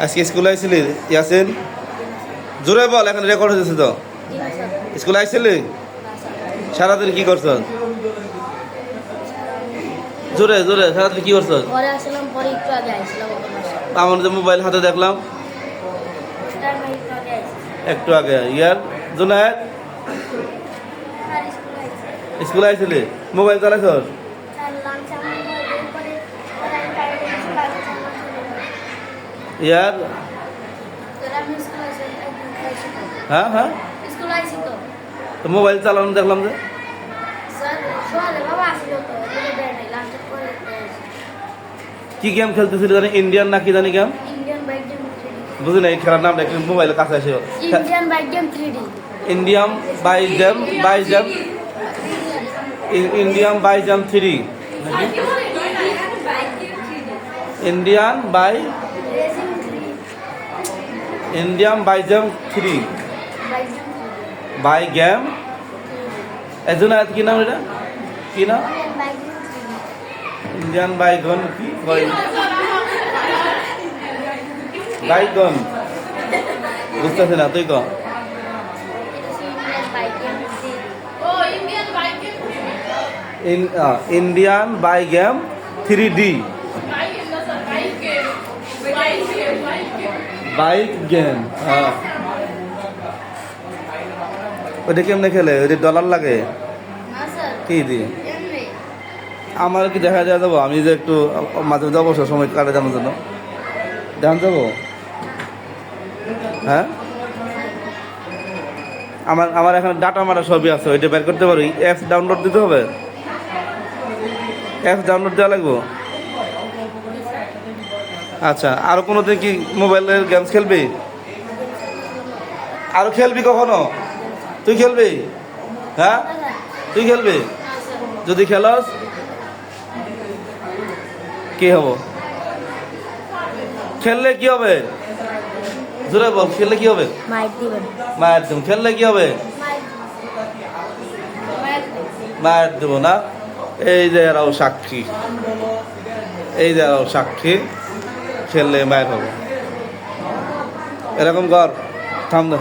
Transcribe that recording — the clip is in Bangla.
আজকে স্কুলে আইছিলি ইয়াসিন? জোরে বল, এখন রেকর্ড হয়েছে তো। স্কুলে আইছিলি? সারাদিন কি করছ? জোরে জোরে, সারাদিন কি করছ? আমার যে মোবাইল হাতে দেখলাম একটু আগে। ইয়ার জুনায়েদ স্কুলে আইছিলি? মোবাইল চালাইছ? ইয়ার হ্যাঁ হ্যাঁ, তো মোবাইল চালানো দেখলাম যে। কি গেম খেলতেছিল জানি, ইন্ডিয়ান নাকি জানি গেম, বুঝি নাই খেলার নামটা, একটু মোবাইলের কাছে আসে। Indian bike game 3D। Indian bike game, Indian bike জাম 3 ইন্ডিয়ান বাই জাম 3 বাই গেম। এজন কি নাম এটা, কি নাম? ইন্ডিয়ান বাইগন কি বাইগন বুঝতেছি না, তুই ক। Indian bike game 3D bike game. হ্যাঁ, ওইটা কেমনে খেলে? ওইটা ডলার লাগে কি দিয়ে? আমার কি দেখা যায় যাবো? আমি যে একটু মাঝে মাঝে অবসর সময় কাটে যাওয়ার জন্য দেখান যাবো। হ্যাঁ, আমার এখানে ডাটা মারা সবই আছে, ওইটা বের করতে পারি। অ্যাপস ডাউনলোড দিতে হবে, অ্যাপস ডাউনলোড দেওয়া লাগবো। আচ্ছা, আরও কোনো দিন কি মোবাইলের গেমস খেলবি? আরও খেলবি কখনো? তুই খেলবি? হ্যাঁ, তুই খেলবি? যদি খেলস কি হব? খেললে কি হবে? জোরে বল, খেললে কি হবে? মায়ের দেব। খেললে কি হবে? মায়ের দেব না। এই যে এরাও সাক্ষী, এই যে এরাও সাক্ষী, খেললে মায়ের হবে। এরকম কর, থাম না।